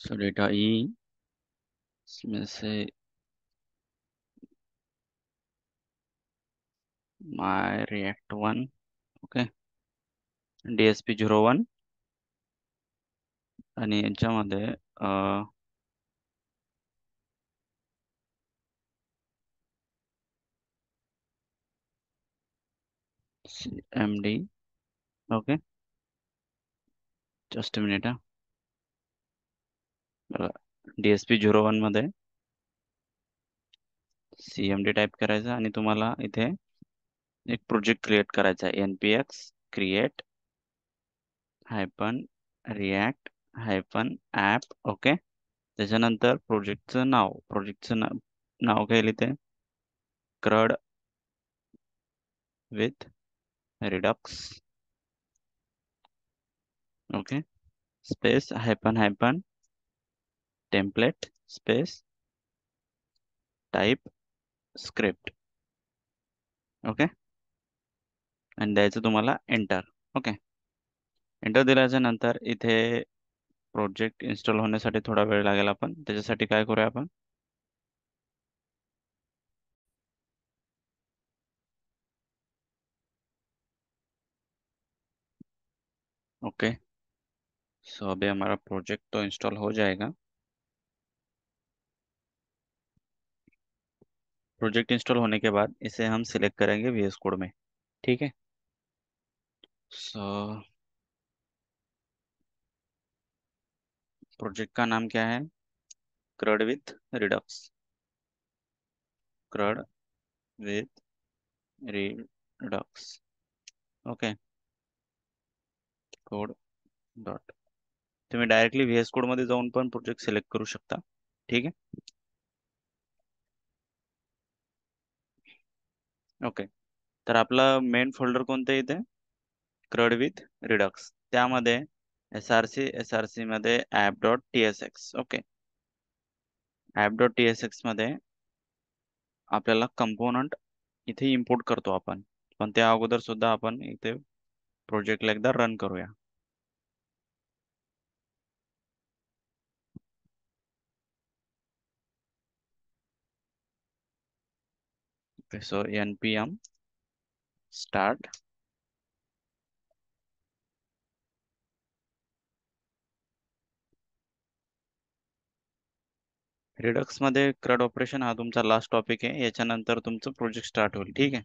So data E इसमें से माय react 1 okay DSP01 आणि याच्यामध्ये CMD okay just minute DSP01 मध्ये CMD टाईप करायचा आणि तुम्हाला इथे एक प्रोजेक्ट क्रिएट करायचा आहे npx create react app okay त्याच्यानंतर प्रोजेक्टचं नाव काय लिहिते क्रड with Redux okay space hyphen template space type script okay आणि द्यायचं तुम्हाला एंटर ओके एंटर दिल्याच्या नंतर इथे प्रोजेक्ट इन्स्टॉल होण्यासाठी थोडा वेळ लागेल आपण त्याच्यासाठी काय करूया आपण ओके सो अभी हमारा प्रोजेक्ट तो इंस्टॉल हो जाएगा प्रोजेक्ट इंस्टॉल होने के बाद इसे हम सिलेक्ट करेंगे VS कोड में ठीक है सो प्रोजेक्ट का नाम क्या है क्रड with Redux क्रड with Redux okay code dot तुम्ही डायरेक्टली VS कोड मध्ये जाऊन पण प्रोजेक्ट सिलेक्ट करू शकता ठीक आहे ओके तर आपलं मेन फोल्डर कोणतं इथे क्रड विथ रिडक्स त्यामध्ये एस आर सी मध्ये app.tsx ओके app.tsx मध्ये आपल्याला कंपोनंट इथे इम्पोर्ट करतो आपण पण त्या अगोदर सुद्धा आपण इथे प्रोजेक्टला एकदा रन करूया okay so npm start Redux मध्ये क्रड ऑपरेशन हा तुमचा लास्ट टॉपिक आहे याच्यानंतर तुमचं प्रोजेक्ट स्टार्ट होईल ठीक आहे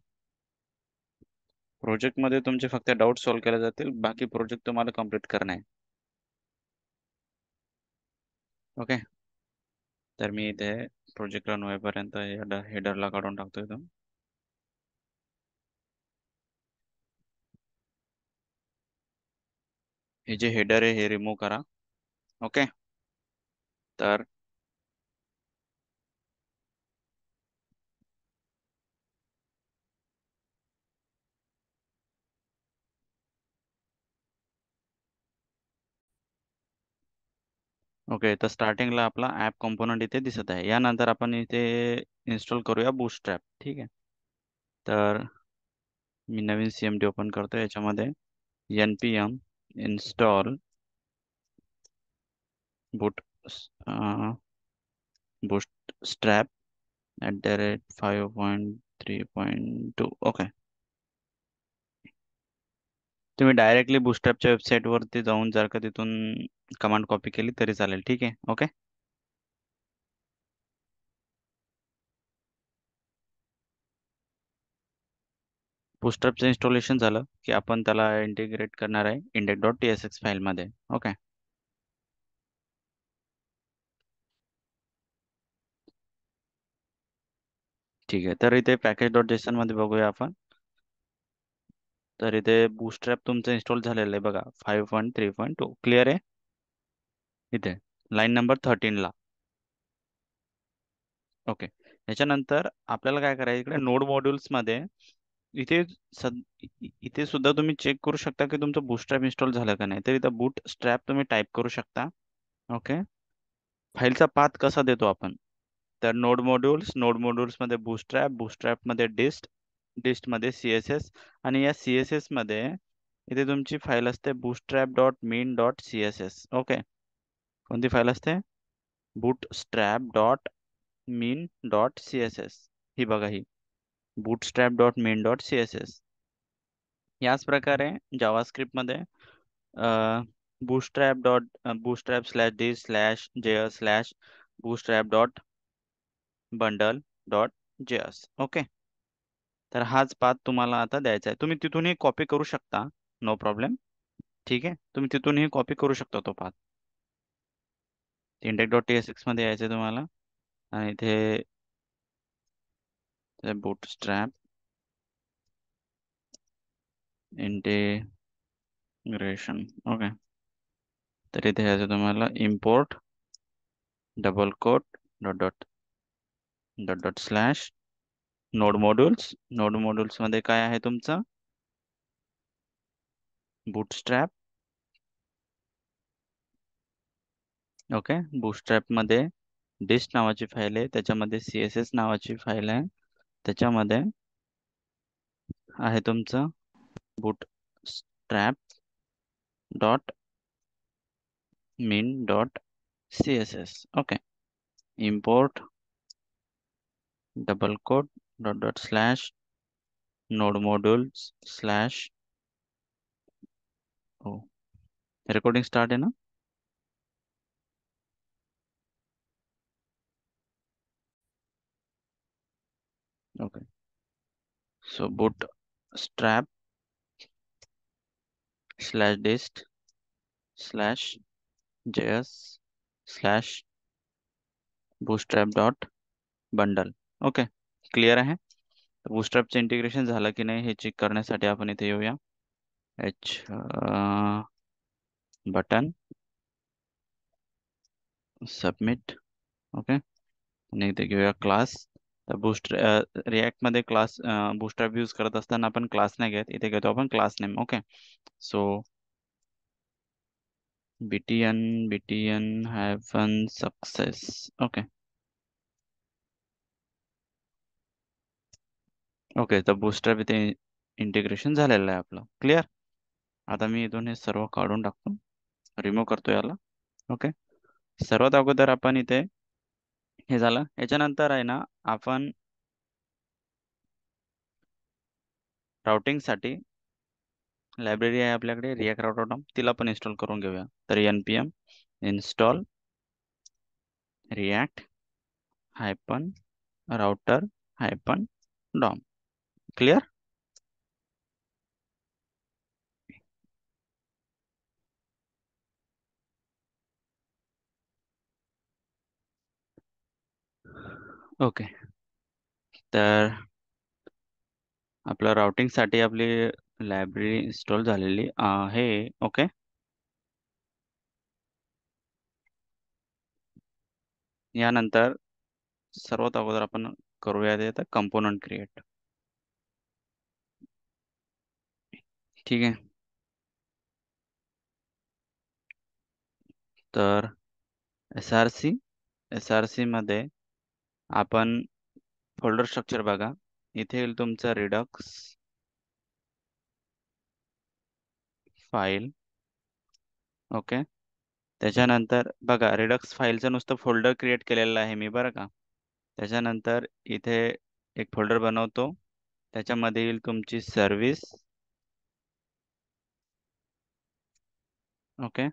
प्रोजेक्ट मध्ये तुमचे फक्त डाऊट सॉल्व्ह केले जातील बाकी प्रोजेक्ट तुम्हाला कम्प्लीट करणे आहे ओके तर मी इथे प्रोजेक्ट रन होईपर्यंत हेडरला काढून टाकतो इथून हे जे हेडर आहे हे रिमूव्ह करा ओके तर ओके तर स्टार्टिंगला आपला ऍप कॉम्पोनंट इथे दिसत आहे यानंतर आपण इथे इन्स्टॉल करूया बूटस्ट्रॅप ठीक आहे तर मी नवीन CMD ओपन करतो याच्यामध्ये npm इन्स्टॉल बूट बूटस्ट्रॅप @5.3.2 ओके तुम्ही डायरेक्टली बूटस्ट्रॅपच्या वेबसाईट वरती जाऊन जर का तिथून कमांड कॉपी केली तरी चालेल ठीक आहे ओके बूटस्ट्रॅपचं इन्स्टॉलेशन झालं की आपण त्याला इंटिग्रेट करणार आहे index.tsx फाईलमध्ये ओके ठीक आहे तर इथे package.json मध्ये बघूया आपण तर इथे बूटस्ट्रॅप तुमचं इन्स्टॉल झालेलं आहे बघा 5.3.2 क्लिअर आहे इथे लाईन नंबर 13 ला ओके याच्यानंतर आपल्याला काय करायचं इकडे नोड मॉड्यूल्स मध्ये इथे इथे सुद्धा तुम्ही चेक करू शकता की तुमचं बूटस्ट्रॅप इन्स्टॉल झालं का नाही तर इथं बूटस्ट्रॅप तुम्ही टाईप करू शकता ओके फाईलचा पाथ कसा देतो आपण तर नोड मॉड्यूल्स मध्ये बूटस्ट्रॅप मध्ये डिस्ट मध्ये CSS आणि या CSS मध्ये इथे तुमची फाईल असते bootstrap.min.css ओके कोणती फाईल असते? bootstrap dot min dot C S S. ही बघा, ही bootstrap dot min dot C S S. याच प्रकारे जावास्क्रिप्टमध्ये bootstrap slash dist slash js slash bootstrap dot bundle dot js. Okay, तर हाच पाथ तुम्हाला आता द्यायचा आहे. तुम्ही तिथूनही कॉपी करू शकता, नो प्रॉब्लेम. ठीक आहे, तुम्ही तिथूनही कॉपी करू शकता तो पाथ. इंडेक्स डॉट टीएसएक्स मध्ये यायचं तुम्हाला आणि इथे bootstrap इंटिग्रेशन. ओके, तर इथे यायचं तुम्हाला import double quote dot dot dot dot slash node modules. Node modules मध्ये काय आहे तुमचं? bootstrap. ओके, bootstrap मध्ये डिस्ट नावाची फाईल आहे, त्याच्यामध्ये CSS नावाची फाईल आहे, त्याच्यामध्ये आहे तुमचं bootstrap dot min dot CSS. Okay, import double quote dot dot slash node modules slash. Oh, recording start है ना? Okay, so bootstrap slash dist slash js slash bootstrap dot bundle. Okay, clear आहे? bootstrapचं integration झालं की नाही हे check करण्यासाठी आपण इथे येऊया. H button submit. ओके, आणि इथे घेऊया क्लास. तर रिॲक्ट मध्ये क्लास bootstrap यूज करत असताना आपण क्लास नाही घेत, इथे घेतो आपण class name. Okay, so btn hyphen success. Okay okay, तर bootstrap इथे इंटिग्रेशन झालेलं आहे आपलं. क्लिअर? आता मी इथून हे सर्व काढून टाकतो, रिमूव्ह करतो याला. ओके, सर्वात अगोदर आपण इथे हे झालं. याच्यानंतर आहे ना, आपण राउटिंग साठी लायब्ररी आहे आपल्याकडे रिॲक्ट राउटर, तिला पण इन्स्टॉल करून घेऊया. तर npm install react hyphen router hyphen DOM. Clear? Okay, तर आपल्या राउटिंग साठी आपली लायब्ररी इन्स्टॉल झालेली आहे. ओके, यानंतर सर्वात अगोदर आपण करूया ते कंपोनंट क्रिएट. ठीक आहे, तर एस आर सी मध्ये आपण फोल्डर स्ट्रक्चर बघा. इथे येईल तुमचं रिडक्स फाईल. ओके, त्याच्यानंतर बघा रिडक्स फाईलचं नुसतं फोल्डर क्रिएट केलेलं आहे मी, बरं का. त्याच्यानंतर इथे एक फोल्डर बनवतो, त्याच्यामध्ये येईल तुमची सर्व्हिस. ओके,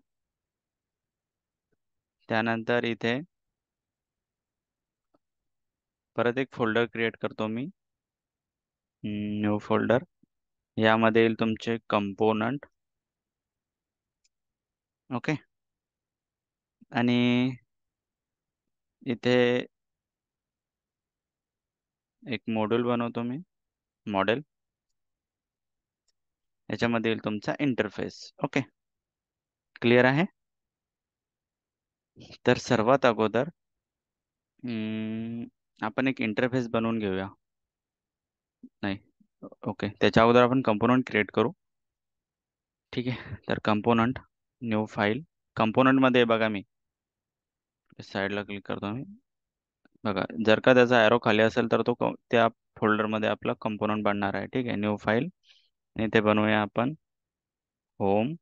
त्यानंतर इथे परत एक फोल्डर क्रिएट करतो मी, न्यू फोल्डर. यामध्ये येईल तुमचे कंपोनंट. ओके, आणि इथे एक मॉड्यूल बनवतो मी, मॉडेल. याच्यामध्ये येईल तुमचा इंटरफेस. ओके, क्लिअर आहे? तर सर्वात अगोदर आपण एक इंटरफेस बनवून घेऊया. नाही, ओके, त्याच्या अगोदर आपण कंपोनंट क्रिएट करू. ठीक आहे, तर कंपोनंट न्यू फाईल. कंपोनंट मध्ये बघा, मी साईडला क्लिक करतो. मी बघा, जर का त्याचा ॲरो खाली असेल तर तो त्या फोल्डर मध्ये आपला कंपोनंट बनणार आहे. ठीक आहे, न्यू फाईल आणि ते बनवूया आपण home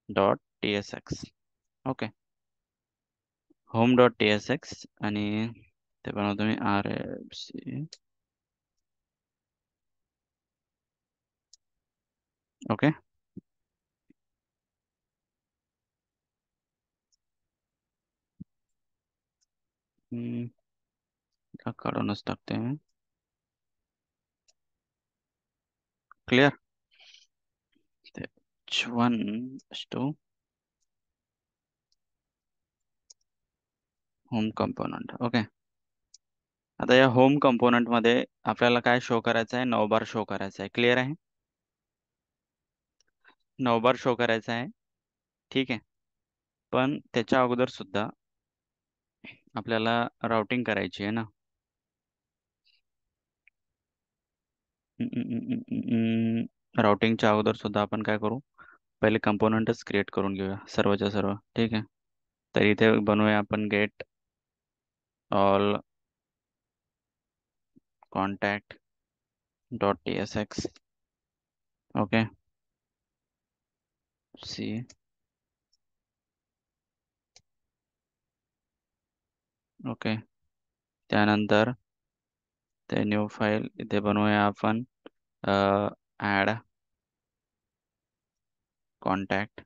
dot T S X. Okay, home dot T S X आणि ते बनवतो मी आर एफ सी. ओके. काढूनच टाकते मी. Clear. One two home component. Okay. आता या होम कंपोनंट मध्ये आपल्याला काय शो करायचं आहे? नवबार शो करायचा आहे. क्लिअर आहे? नवबार शो करायचा आहे. ठीक आहे. पण त्याच्या अगोदर सुद्धा आपल्याला राउटिंग करायची आहे ना. राउटिंगच्या अगोदर सुद्धा आपण काय करू? पहिले कंपोनंटच क्रिएट करून घेऊया सर्वच्या सर्व. ठीक आहे. तर इथे बनवूया आपण get all contact dot T S X. Okay. C. Okay. त्यानंतर ते न्यू फाईल इथे बनवूया आपण add contact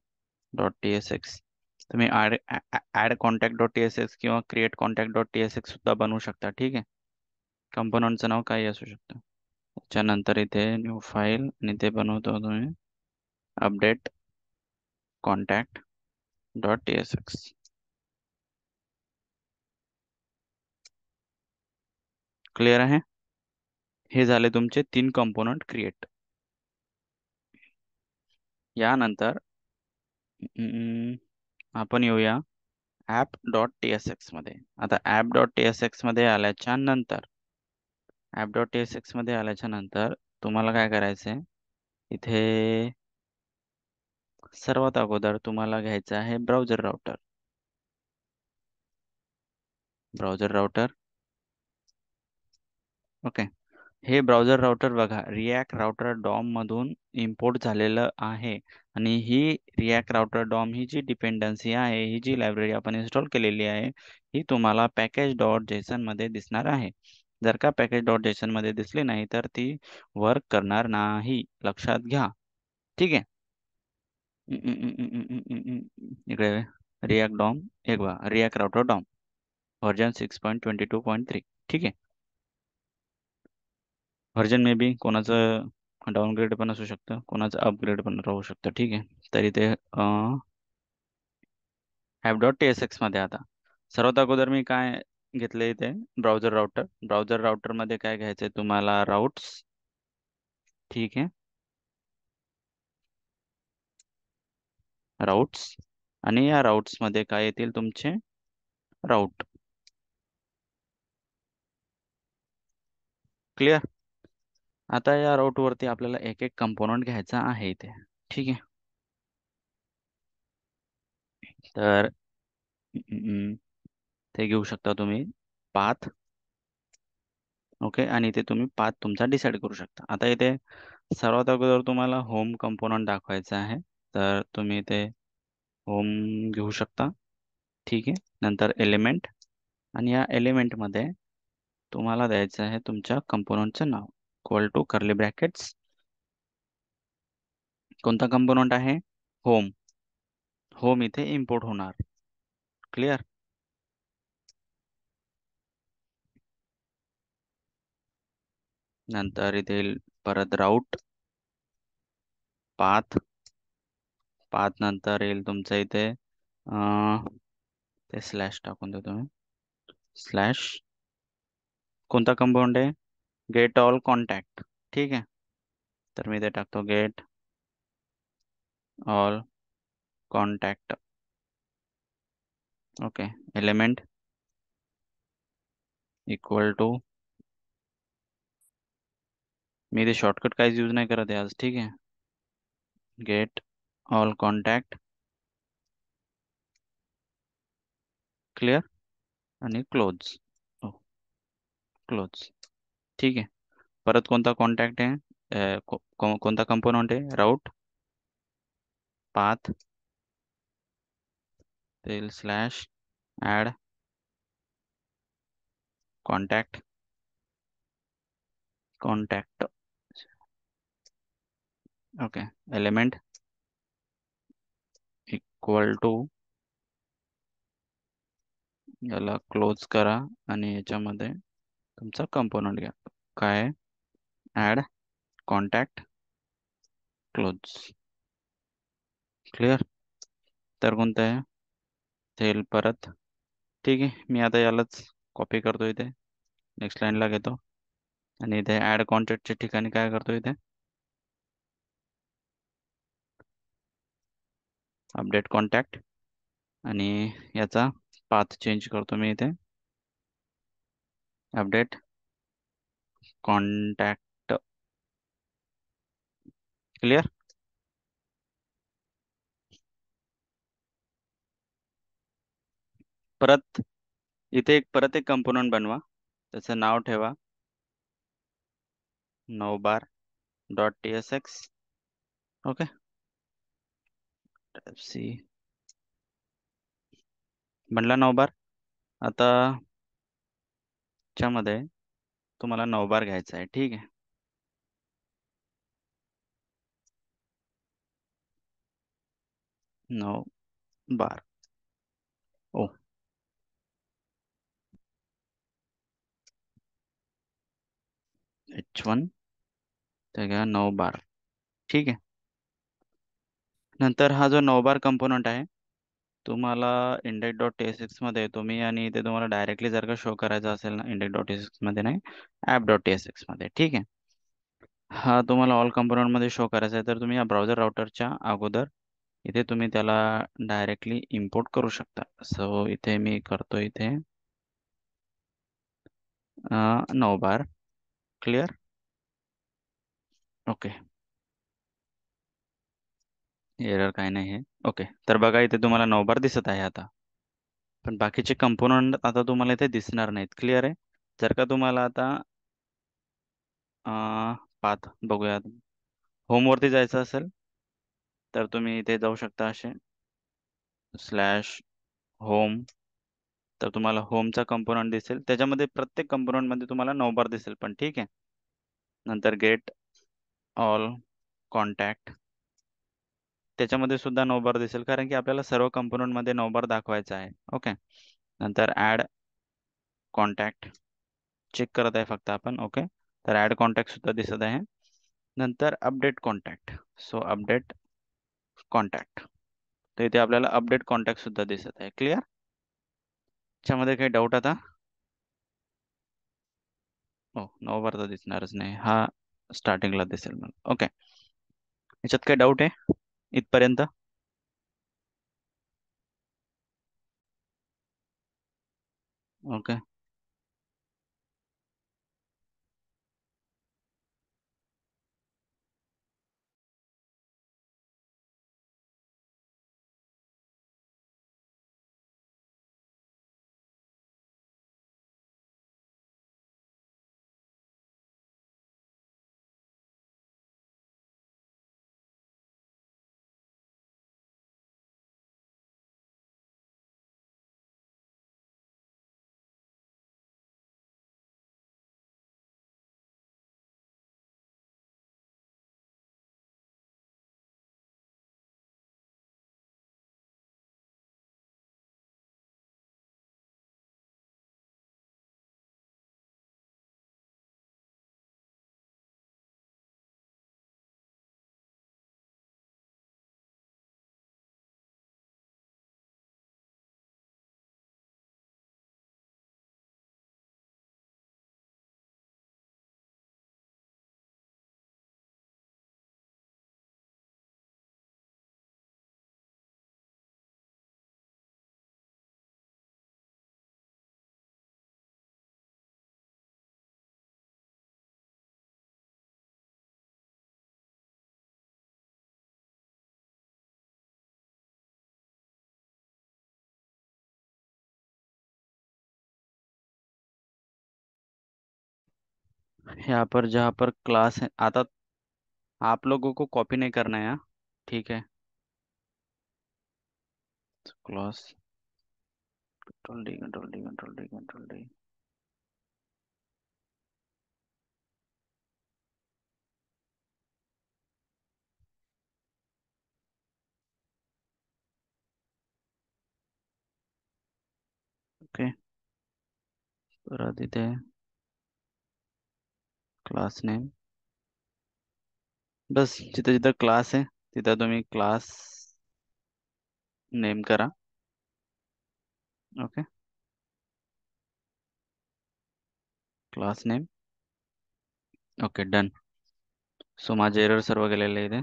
dot T S X. तुम्ही add contact dot T S X किंवा create contact dot T S X सुद्धा बनवू शकता. ठीक आहे. कंपोनंटचं नाव काही असू शकतं. त्याच्यानंतर इथे न्यू फाईल आणि ते बनवतो तुम्ही update contact dot T S x. Clear आहे? हे झाले तुमचे 3 कंपोनंट क्रिएट. यानंतर आपण येऊया app dot T S x मध्ये. आता app dot T S x मध्ये आल्याच्या नंतर app dot T S x मध्ये आल्याच्या नंतर तुम्हाला काय करायचं आहे? इथे सर्वात अगोदर तुम्हाला घ्यायचं आहे browser router. Browser router. Okay. हे ब्राउझर राउटर बघा रिॲक्ट राउटर डॉम मधून इम्पोर्ट झालेलं आहे. आणि ही रिॲक्ट राउटर डॉम ही जी डिपेंडन्सी आहे, ही जी लायब्ररी आपण इन्स्टॉल केलेली आहे, ही तुम्हाला पॅकेज डॉट जेसन मध्ये दिसणार आहे. जर का पॅकेज डॉट जेसन मध्ये दिसली नाही तर ती वर्क करणार नाही. लक्षात घ्या. ठीक आहे. इकडे रिॲक्ट डॉम एक बघा रिॲक्ट राउटर डॉम व्हर्जन 6.22.3. ठीक आहे. व्हर्जन मे बी कोणाचं डाउनग्रेड पण असू शकतं, कोणाचं अपग्रेड पण राहू शकतं. ठीक आहे. तर इथे app dot T S x मध्ये आता सर्वात अगोदर मी काय घेतले इथे ब्राउझर राउटर. ब्राउझर राउटर मध्ये काय घ्यायचंय तुम्हाला? राउट्स. ठीक आहे. राउट्स. आणि या राउट्स मध्ये काय येतील तुमचे? राउट. क्लिअर. आता या राउट वरती आपल्याला एक एक कंपोनंट घ्यायचा आहे इथे. ठीक आहे. तर ते घेऊ शकता तुम्ही पाथ. ओके. आणि इथे तुम्ही पाथ तुमचा डिसाईड करू शकता. आता इथे सर्वात अगोदर तुम्हाला होम कंपोनंट दाखवायचा आहे. तर तुम्ही इथे होम घेऊ शकता. ठीक आहे. नंतर एलिमेंट. आणि या एलिमेंटमध्ये तुम्हाला द्यायचं आहे तुमच्या कंपोनंटचं नाव इक्वल टू कर्ली ब्रॅकेट्स. कोणता कंपोनंट आहे? होम. होम इथे इम्पोर्ट होणार. क्लिअर. नंतर इथे येईल परत राऊट. पाथ. पाथ नंतर येईल तुमचं इथे ते स्लॅश टाकून देतो मी. स्लॅश कोणता कंपाऊंड आहे? Get all contact. ठीक आहे. तर मी ते टाकतो get all contact. Okay. Element equal to मी ते शॉर्टकट काहीच यूज नाही करत आहे आज. ठीक आहे. Get all contact. क्लिअर. आणि क्लोज. क्लोज. ठीक आहे. परत कोणता कॉन्टॅक्ट आहे? कोणता कंपोनंट आहे? राऊट. पाथ. तेल slash add contact contact okay, element equal to, याला क्लोज करा आणि याच्यामध्ये तुमचा कंपोनंट घ्या. काय? Add contact close. क्लिअर? तर कोणतं आहे? सेल परत. ठीक आहे, मी आता यालाच कॉपी करतो इथे, नेक्स्ट लाईनला घेतो आणि इथे ऍड कॉन्टॅक्टच्या ठिकाणी काय करतो, इथे अपडेट कॉन्टॅक्ट आणि याचा पाथ चेंज करतो मी इथे, अपडेट कॉन्टॅक्ट. क्लिअर? परत इथे परत एक कंपोनंट बनवा, त्याचं नाव ठेवा navbar dot T S X. Okay, C बनला नवबार. आता च्यामध्ये तुम्हाला नवबार घ्यायचा आहे, ठीक आहे. नऊ बार. ओ, H1 ते घ्या 9 बार. ठीक आहे. नंतर हा जो 9 बार कंपोनंट आहे, तुम्हाला index dot T S x मध्ये तुम्ही आणि इथे तुम्हाला डायरेक्टली जर का शो करायचा असेल ना, index dot T S x मध्ये नाही, app dot T S x मध्ये. ठीक आहे. हा तुम्हाला ऑल कंपोनंट मध्ये शो करायचा आहे, तर तुम्ही या ब्राउझर राउटरच्या अगोदर इथे तुम्ही त्याला डायरेक्टली इम्पोर्ट करू शकता. सो इथे मी करतो, इथे 9 बार. क्लिअर? ओके, एरर काय नाही आहे. ओके, तर बघा इथे तुम्हाला 9 बार दिसत आहे आता, पण बाकीचे कंपोनंट आता तुम्हाला इथे दिसणार नाहीत. क्लिअर आहे? जर का तुम्हाला आता पाथ बघूया, होमवरती जायचं असेल तर तुम्ही इथे जाऊ शकता, असे स्लॅश होम. तर तुम्हाला होमचा कंपोनंट दिसेल, त्याच्यामध्ये प्रत्येक कंपोनंट मध्ये तुम्हाला 9 बार दिसेल पण. ठीक आहे. नंतर गेट ऑल कॉन्टॅक्ट, त्याच्यामध्ये सुद्धा 9 बार दिसेल, कारण की आपल्याला सर्व कंपोनंट मध्ये 9 बार दाखवायचा आहे. ओके. नंतर ऍड कॉन्टॅक्ट चेक करत आहे फक्त आपण. ओके, तर ऍड कॉन्टॅक्ट सुद्धा दिसत आहे. नंतर update contact. So update contact, तर इथे आपल्याला अपडेट कॉन्टॅक्ट सुद्धा दिसत आहे. क्लिअर? त्याच्यामध्ये काही डाऊट आता? हो, 9 बार तर दिसणारच नाही, हा स्टार्टिंगला दिसेल मला. ओके, याच्यात काही डाऊट आहे इथपर्यंत? ओके, यहाँ पर जहाँ पर क्लास है, आता आप लोगों को कॉपी नहीं करना है यहाँ. ठीक है, class control D control D control D control D. परत इथे क्लास नेम, बस जिथं जिथं क्लास आहे तिथं तुम्ही क्लास नेम करा. Okay, class name. Okay, done. So माझे एरर सर्व गेलेले आहे इथे.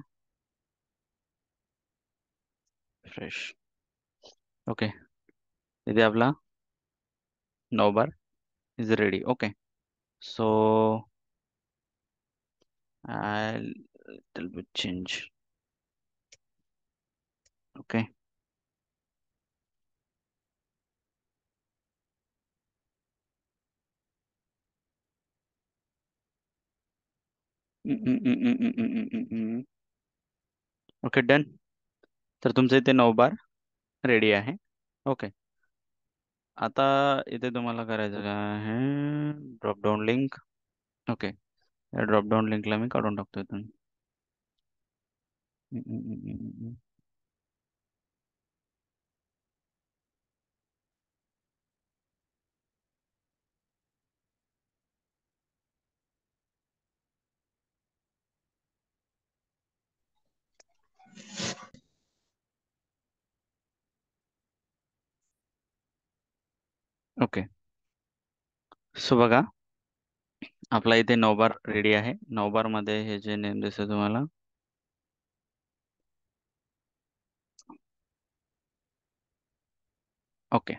फ्रेश. ओके, इथे आपला navbar is ready. Okay, so I little bit change. Okay. Okay, done. तर तुमचं इथे नवबार रेडी आहे. ओके, आता इथे तुम्हाला करायचं काय आहे, ड्रॉप डाऊन लिंक. ओके, या ड्रॉप डाऊन लिंकला मी काढून टाकतो इथून. ओके, सो बघा, आपला इथे नवबार रेडी आहे. नवबार मध्ये हे जे नेम दिसते तुम्हाला, ओके.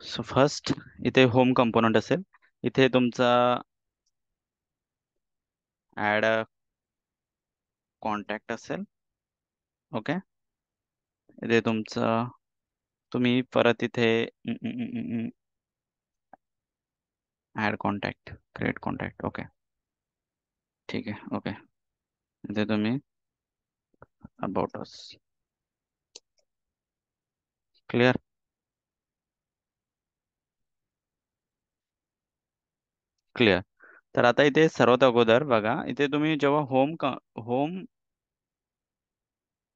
सो फर्स्ट इथे होम कंपोनंट असेल, इथे तुमचा ऍड कॉन्टॅक्ट असेल. ओके, इथे तुमचं तुम्ही परत इथे add contact, create contact. Okay, ठीक आहे. ओके, इथे तुम्ही अबाउट अस. क्लिअर. क्लिअर. तर आता इथे सर्वात अगोदर बघा, इथे तुम्ही जेव्हा होम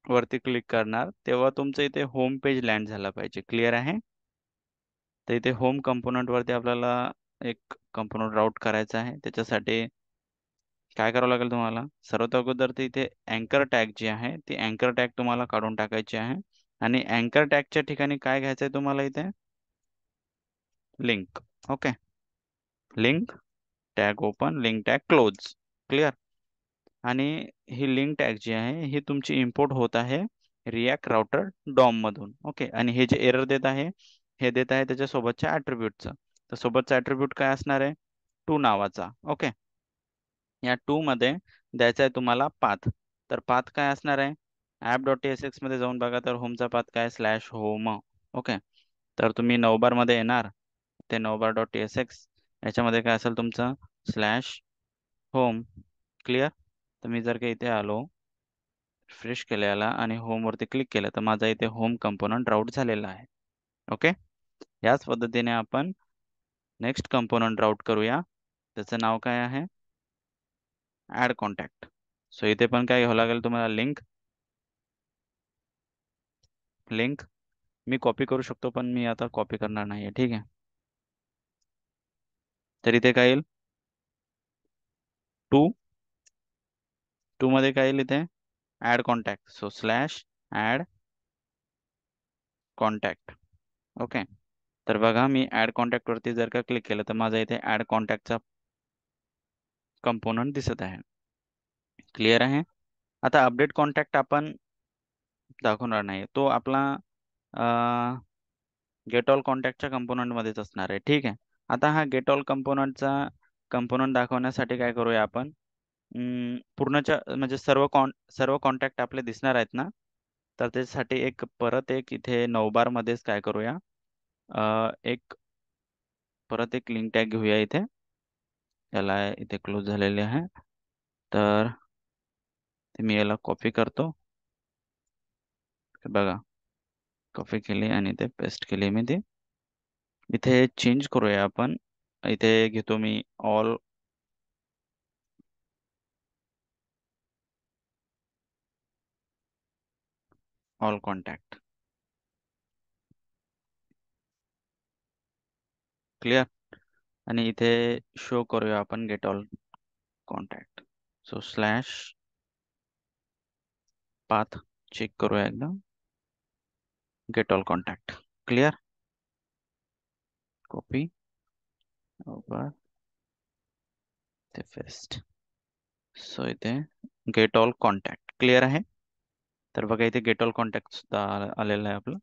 वरती क्लिक करणार तेव्हा तुमचं इथे होम पेज लँड झाला पाहिजे. क्लिअर आहे. तर इथे होम कंपोनंट वरती आपल्याला एक कंपोनंट राऊट करायचा आहे. त्याच्यासाठी काय करावं लागेल तुम्हाला, सर्वात अगोदर ते इथे अँकर टॅग जी आहे ती अँकर टॅग तुम्हाला काढून टाकायची आहे. आणि अँकर टॅगच्या ठिकाणी काय घ्यायचंय तुम्हाला, इथे link. Okay, link tag open, link tag close. Clear. आणि ही लिंक टॅग जी आहे ही तुमची इम्पोर्ट होत आहे रिॲक्ट राउटर डॉम मधून. ओके, आणि हे जे एरर देत आहे हे देत आहे त्याच्या सोबतच्या ऍट्रिब्यूटचं. तर सोबतचा ऍट्रिब्यूट काय असणार आहे, टू नावाचा. ओके, या टू मध्ये द्यायचा आहे तुम्हाला पाथ. तर पाथ काय असणार आहे, app.tsx मध्ये जाऊन बघा, तर होमचा पाथ काय, स्लॅश होम. ओके, तर तुम्ही नवबार मध्ये येणार, ते nowbar.tsx याच्यामध्ये काय असेल तुमचं स्लॅश होम. क्लिअर. तर मी जर का इथे आलो, फ्रेश केल्याला आणि होम वरती क्लिक केलं, तर माझा इथे होम कंपोनंट राऊट झालेला आहे. ओके, याच पद्धतीने आपण नेक्स्ट कंपोनंट राऊट करूया. त्याचं नाव काय आहे, ऍड कॉन्टॅक्ट. सो इथे पण काय घ्यावं लागेल तुम्हाला, लिंक. लिंक मी कॉपी करू शकतो पण मी आता कॉपी करणार नाहीये. ठीक आहे. तर इथे काय येईल, टू. टू मध्ये काय येईल, इथे add contact. So slash add contact. Okay, तर बघा मी ऍड कॉन्टॅक्ट वरती जर का क्लिक केलं तर माझा इथे ऍड कॉन्टॅक्टचा कंपोनंट दिसत आहे. क्लिअर आहे. आता अपडेट कॉन्टॅक्ट आपण दाखवणार नाही, तो आपला गेट ऑल कॉन्टॅक्टच्या कंपोनंट मध्येच असणार आहे. ठीक आहे. आता हा गेट ऑल कंपोनंटचा कंपोनंट दाखवण्यासाठी काय करूया आपण, पूर्णच्या म्हणजे सर्व कॉन्टॅक्ट आपले दिसणार आहेत ना, तर त्यासाठी एक परत एक इथे नवबार मध्येच काय करूया, एक परत एक लिंक टॅग घेऊया इथे. याला इथे क्लोज झालेले आहे, तर ते मी याला कॉपी करतो. बघा, कॉपी केली आणि ते पेस्ट केली मी ती. इथे चेंज करूया आपण, इथे घेतो मी ऑल ऑल कॉन्टॅक्ट. क्लिअर. आणि इथे शो करूया आपण get all contact. So slash path check करूया एकदा. Get all contact. Clear. Copy over ते फेस्ट. सो इथे गेट ऑल कॉन्टॅक्ट क्लिअर आहे. तर बघा इथे गेट ऑल कॉन्टॅक्ट सुद्धा आलेलं आहे आपलं.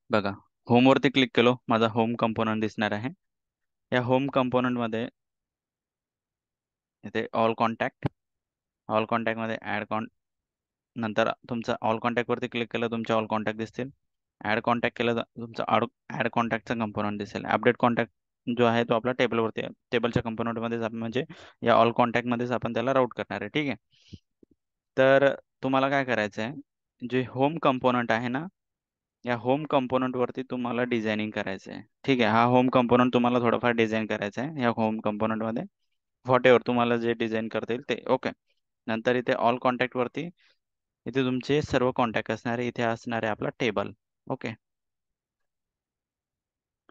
बघा होमवरती क्लिक केलो, माझा होम कंपोनंट दिसणार आहे. या होम कंपोनंट मध्ये इथे ऑल कॉन्टॅक्ट मध्ये नंतर तुमचा ऑल कॉन्टॅक्ट वरती क्लिक केलं, तुमचे ऑल कॉन्टॅक्ट दिसतील. ऍड कॉन्टॅक्ट केलं तर तुमचा ऍड कॉन्टॅक्टचा कंपोनंट दिसेल. अपडेट कॉन्टॅक्ट जो आहे तो आपला टेबलवरती आहे. टेबलच्या कंपोनंट मध्येच आपण म्हणजे या ऑल कॉन्टॅक्ट मध्येच आपण त्याला राऊट करणार आहे. ठीक आहे. तर तुम्हाला काय करायचं आहे, जे होम कंपोनंट आहे ना, या होम कंपोनंट वरती तुम्हाला डिझायनिंग करायचं आहे. ठीक आहे. हा होम कंपोनंट तुम्हाला थोडंफार डिझाईन करायचं आहे या होम कंपोनंट मध्ये. व्हॉट एव्हर तुम्हाला जे डिझाईन करता येईल ते. ओके. नंतर इथे ऑल कॉन्टॅक्ट वरती इथे तुमचे सर्व कॉन्टॅक्ट असणार आहे. इथे असणार आहे आपला टेबल. ओके.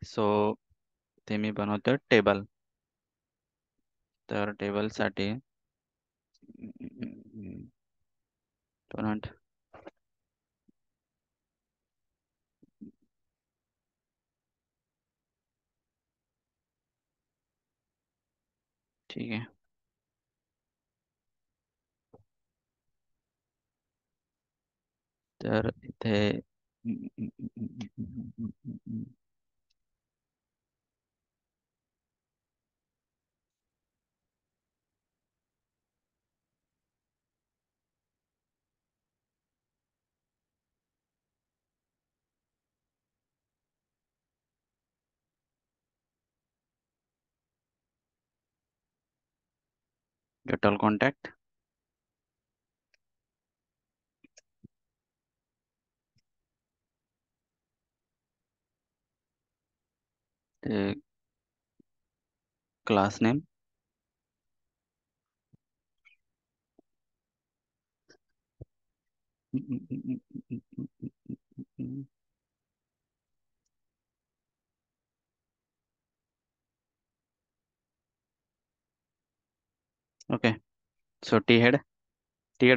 सो ते मी बनवतो टेबल. तर टेबलसाठी ठीक आहे. तर इथे गेट ऑल कॉन्टॅक्ट. ते class name. Okay. So T head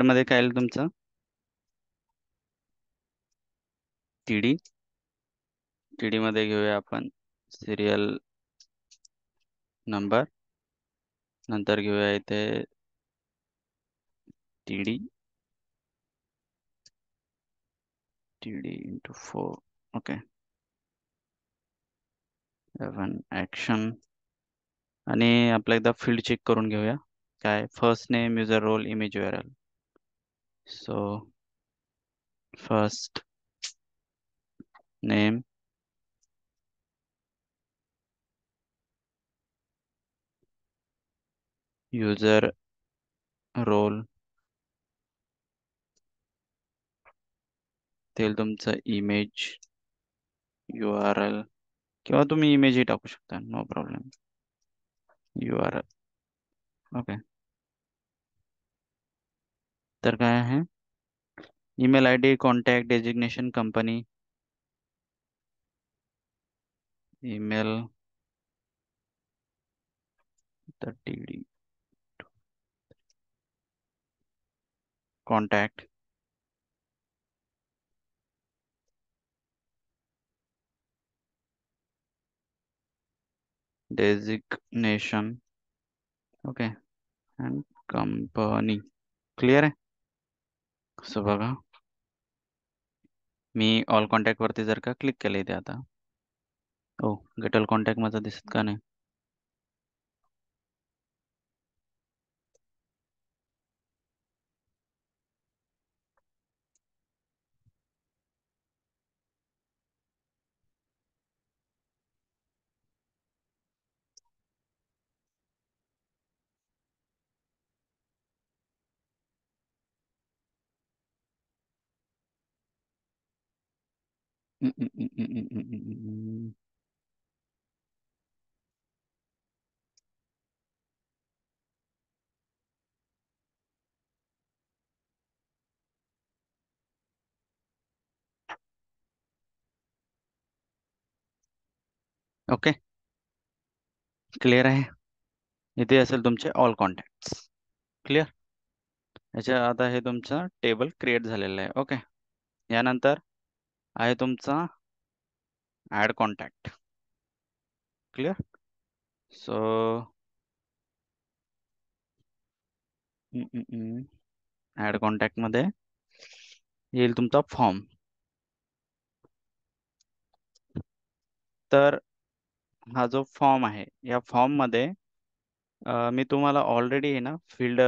मध्ये काय येईल तुमचं, टीडी. टीडी मध्ये घेऊया आपण सिरियल नंबर. नंतर घेऊया इथे TD TD into 4. Okay. 11 action. आणि आपलं एकदा फील्ड चेक करून घेऊया. काय first name, user role, image URL. So first name, user role, ते तुमचं इमेज URL, किंवा तुम्ही इमेजही टाकू शकता, नो प्रॉब्लेम. URL. ओके. तर काय आहे, email ID, contact, designation, company, email, तर TD, contact, designation. Okay. And company. Clear आहे. सो बघा मी ऑल कॉन्टॅक्ट वरती जर का क्लिक केलं इथे आता, ओ गेट ऑल कॉन्टॅक्ट माझा दिसत का नाही. ओके, क्लिअर आहे. इथे असेल तुमचे ऑल कॉन्टॅक्ट्स. क्लिअर. याच्या आता हे तुमचं टेबल क्रिएट झालेलं आहे. ओके, यानंतर आहे तुमचा add contact. Clear. So add contact मध्ये येईल तुमचा फॉर्म. तर हा जो फॉर्म आहे, या फॉर्म मध्ये मी तुम्हाला ऑलरेडी आहे ना फील्ड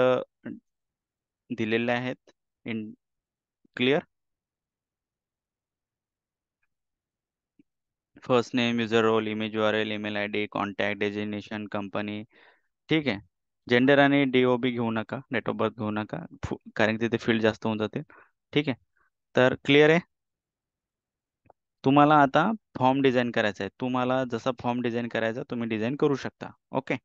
दिलेले आहेत. In clear. First name, user role, image URL, email ID, contact, designation, company. ठीक आहे. जेंडर आणि DOB घेऊ नका, डेट ऑफ बर्थ घेऊ नका, कारण की तिथे फील्ड जास्त होऊन जातील. ठीक आहे. तर क्लिअर आहे. तुम्हाला आता फॉर्म डिझाईन करायचा आहे. तुम्हाला जसा फॉर्म डिझाईन करायचा तुम्ही डिझाईन करू शकता. ओके.